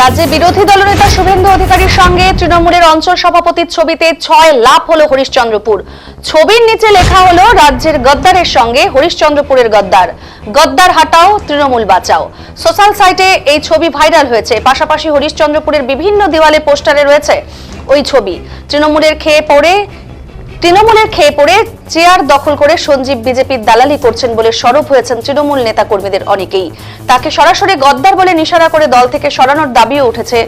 রাজ্যে বিরোধী দলনেতা শুভেন্দু অধিকারীর সঙ্গে তৃণমূলের অঞ্চল সভাপতির ছবিতে ৬ লাভ হলো হরিশ্চন্দ্রপুর। ছবির নিচে লেখা হলো রাজ্যের গদ্দারের সঙ্গে হরিশ্চন্দ্রপুরের গদ্দার, গদ্দার হাটাও তৃণমূল বাঁচাও। সোশ্যাল সাইটে এই ছবি ভাইরাল হয়েছে। পাশাপাশি হরিশ্চন্দ্রপুরের বিভিন্ন দেওয়ালে পোস্টারে রয়েছে ওই ছবি। তৃণমূলের খেয়ে পড়ে চেয়ার দখল করে সঞ্জীব বিজেপির দালালি করছেন বলে সরব হয়েছেন তৃণমূল নেতা কর্মীদের অনেকেই। তাকে সরাসরি গদ্দার বলে নিশানা করে দল থেকে সরানোর দাবিও উঠেছে।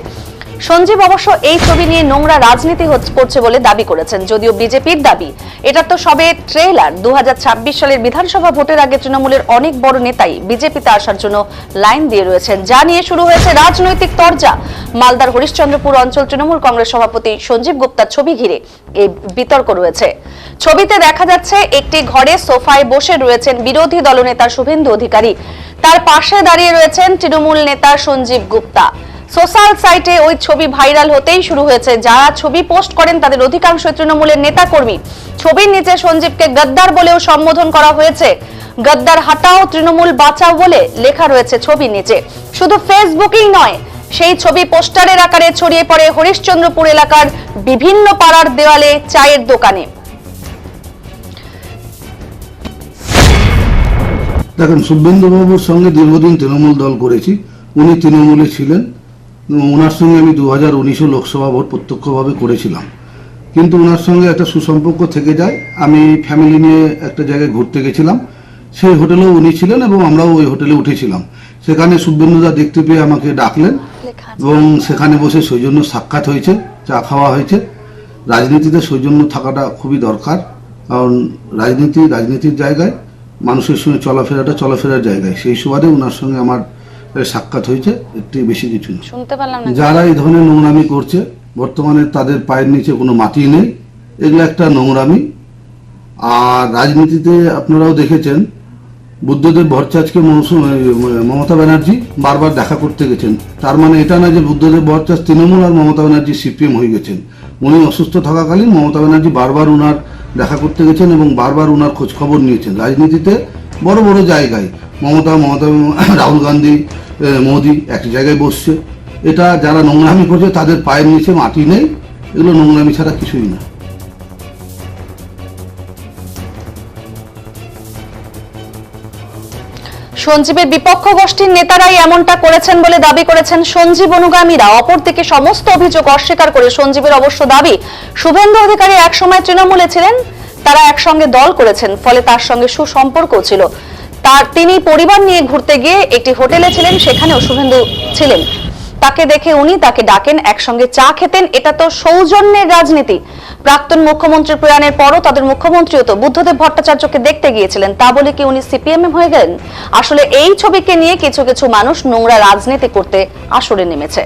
সঞ্জীব অবশ্য এই ছবি নিয়ে নোংরা রাজনীতি করছে বলে দাবি করেছেন। যদিও বিজেপির দাবি এটা তো সবে ট্রেলার। 2026 সালের বিধানসভা ভোটের আগে তৃণমূলের অনেক বড় নেতাই বিজেপিতে আসার জন্য লাইন দিয়ে রয়েছেন, যা নিয়ে শুরু হয়েছে রাজনৈতিক তরজা। মালদার হরিশ্চন্দ্রপুর অঞ্চল তৃণমূল কংগ্রেস সভাপতি সঞ্জীব গুপ্তার ছবি ঘিরে এই বিতর্ক রয়েছে। ছবিতে দেখা যাচ্ছে একটি ঘরে সোফায় বসে রয়েছেন বিরোধী দলনেতা শুভেন্দু অধিকারী, তার পাশে দাঁড়িয়ে রয়েছেন তৃণমূল নেতা সঞ্জীব গুপ্তা। সোশ্যাল সাইটে ওই ছবি ভাইরাল হতেই শুরু হয়েছে। যারা ছবি পোস্ট করেন তাদের অধিকাংশ তৃণমূলের নেতাকর্মী। ছবির নিচে সঞ্জীবকে গদ্দার বলেও সম্বোধন করা হয়েছে। গদ্দার হাটাও তৃণমূল বাঁচাও বলে লেখা রয়েছে ছবির নিচে। শুধু ফেসবুকেই নয়, সেই ছবি পোস্টারের আকারে ছড়িয়ে পড়ে হরিশ্চন্দ্রপুর এলাকার বিভিন্ন পাড়ার দেওয়ালে, চায়ের দোকানে। দেখেন, শুভেন্দুবাবুর সঙ্গে দীর্ঘদিন তৃণমূল দল করেছি। উনি তৃণমূলে ছিলেন। ওনার সঙ্গে আমি 2019 লোকসভা ভোট প্রত্যক্ষভাবে করেছিলাম, কিন্তু ওনার সঙ্গে একটা সুসম্পর্ক থেকে যায়। আমি ফ্যামিলি নিয়ে একটা জায়গায় ঘুরতে গেছিলাম, সেই হোটেলেও উনি ছিলেন এবং আমরাও ওই হোটেলে উঠেছিলাম। সেখানে শুভেন্দুদা দেখতে পেয়ে আমাকে ডাকলেন এবং সেখানে বসে সৌজন্য সাক্ষাৎ হয়েছে, চা খাওয়া হয়েছে। রাজনীতিতে সৌজন্য থাকাটা খুবই দরকার, কারণ রাজনীতির জায়গায় মানুষের সঙ্গে চলাফেরার জায়গায়। সেই সুবাদে ওনার সঙ্গে আমার সাক্ষাৎ হয়েছে, একটু বেশি কিছু না। যারা এই ধরনের নোংরামি করছে, বর্তমানে তাদের পায়ের নিচে কোনো মাটি নেই, এগুলো একটা নোংরামি। আর রাজনীতিতে আপনারাও দেখেছেন, বুদ্ধদেব ভট্টাচার্যকে মমতা ব্যানার্জি বারবার দেখা করতে গেছেন। তার মানে এটা না যে বুদ্ধদেব ভট্টাচার্য তৃণমূল আর মমতা ব্যানার্জি সিপিএম হয়ে গেছেন। উনি অসুস্থ থাকাকালীন মমতা ব্যানার্জি বারবার ওনার দেখা করতে গেছেন এবং বারবার ওনার খোঁজ খবর নিয়েছেন। রাজনীতিতে বড় বড় জায়গায় মমতা রাহুল গান্ধী, মোদি এক জায়গায় বসছে। এটা যারা নোংরামি করছে তাদের পায়ের নিচে মাটি নেই, এগুলো নোংরামি ছাড়া কিছুই না। সঞ্জীবের বিপক্ষ গোষ্ঠীর নেতারাই এমনটা করেছেন বলে দাবি করেছেন সঞ্জীব অনুগামীরা। অপরদিকে সমস্ত অভিযোগ অস্বীকার করে সঞ্জীবের অবশ্য দাবি, শুভেন্দু অধিকারী একসময় তৃণমূলে ছিলেন, তারা একসঙ্গে দল করেছেন, ফলে তার সঙ্গে সুসম্পর্ক ছিল। তিনি পরিবার নিয়ে ঘুরতে গিয়ে একটি হোটেলে ছিলেন, সেখানেও শুভেন্দু ছিলেন। তাকে দেখে উনি তাকে ডাকেন, একসঙ্গে চা খেতেন। এটা তো সৌজন্যের রাজনীতি। প্রাক্তন মুখ্যমন্ত্রীর প্রয়াণের পরও তাদের মুখ্যমন্ত্রীও তো বুদ্ধদেব ভট্টাচার্যকে দেখতে গিয়েছিলেন, তা বলে কি উনি সিপিএম হয়ে গেলেন? আসলে এই ছবিকে নিয়ে কিছু কিছু মানুষ নোংরা রাজনীতি করতে আসরে নেমেছে।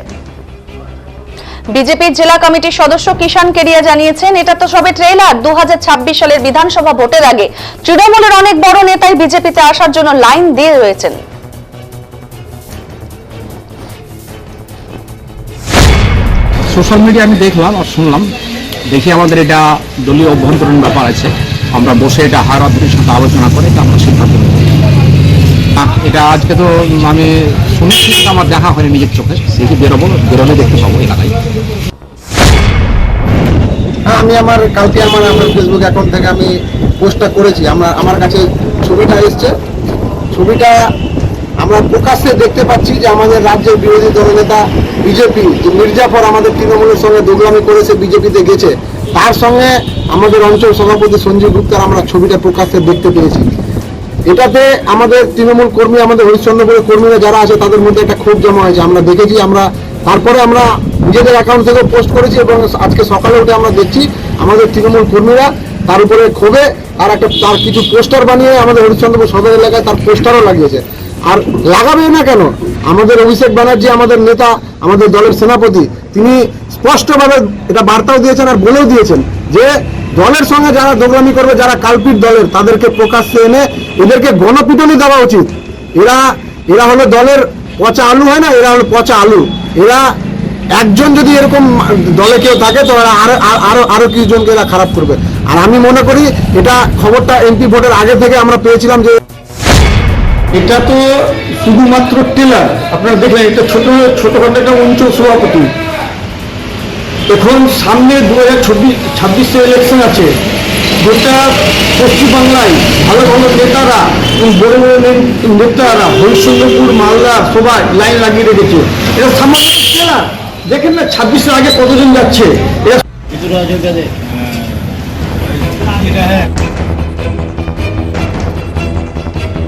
বিজেপির জেলা কমিটির সদস্য কিষান কেরিয়া জানিয়েছেন, এটা তো সবে ট্রেলার। 2026 সালের বিধানসভা ভোটের আগে তৃণমূলের অনেক বড় নেতাই বিজেপিতে আসার জন্য লাইন দিয়ে রয়েছেন। সোশ্যাল মিডিয়া আমি দেখলাম আর শুনলাম, দেখি আমাদের এটা দলীয় অভ্যন্তরীণ ব্যাপার আছে। আমরা বসে এটা হারাদের সাথে আলোচনা করে এটা আমরা সিদ্ধান্ত নেব। এটা আজকে তো আমি শুনেছি, আমার দেখা হয়নি নিজের চোখে। দেখি বেরোলে দেখতে পাবো এলাকায়। আমি কালকে আমার ফেসবুক অ্যাকাউন্ট থেকে আমি পোস্টটা করেছি। আমার কাছে ছবিটা এসছে। ছবিটা আমরা প্রকাশ্যে দেখতে পাচ্ছি যে আমাদের রাজ্যের বিরোধী দলনেতা বিজেপি যে মির্জাফর আমাদের তৃণমূলের সঙ্গে দোগলামি করেছে, বিজেপিতে গেছে, তার সঙ্গে আমাদের অঞ্চল সভাপতি সঞ্জীব গুপ্তার আমরা ছবিটা প্রকাশ্যে দেখতে পেয়েছি। এটাতে আমাদের তৃণমূল কর্মী, আমাদের হরিশ্চন্দ্রপুরের কর্মীরা যারা আছে তাদের মধ্যে একটা ক্ষোভ জমা হয়েছে, আমরা দেখেছি। তারপরে আমরা নিজেদের অ্যাকাউন্ট থেকে পোস্ট করেছি এবং আজকে সকালে উঠে আমরা দেখছি আমাদের তৃণমূল কর্মীরা তার উপরে ক্ষোভে তার কিছু পোস্টার বানিয়ে আমাদের হরিশ্চন্দ্রপুর সদর এলাকায় তার পোস্টারও লাগিয়েছে। আর লাগাবে না কেন? আমাদের অভিষেক ব্যানার্জি, আমাদের নেতা, আমাদের দলের সেনাপতি, তিনি স্পষ্টভাবে এটা বার্তাও দিয়েছেন আর বলেও দিয়েছেন যে দলের সঙ্গে যারা দোগলামি করবে, যারা কালপিট দলের, তাদেরকে প্রকাশ্যে এনে এদেরকে গণপিটুনি দেওয়া উচিত। এরা হলো দলের পচা আলু, হয় না, এরা হলো পচা আলু। এরা একজন যদি এরকম দলে কেউ থাকে তো এরা আরো কিছু জনকে এরা খারাপ করবে। আর আমি মনে করি এটা খবরটা এমপি ভোটের আগে থেকে আমরা পেয়েছিলাম যে এটা তো শুধুমাত্র টেলার। আপনারা দেখলেন এটা ছোটখাটো একটা অঞ্চল সভাপতি। এখন সামনে 2026 ইলেকশন আছে। গোটা পশ্চিমবাংলায় ভালো ভালো নেতারা এবং বড় বড় নেতারা হরিশ্চন্দ্রপুর, মালদা সবাই লাইন লাগিয়ে রেখেছে। এটা সামান্য টেলার। দেখেন না 26-এর আগে কতজন যাচ্ছে। এরা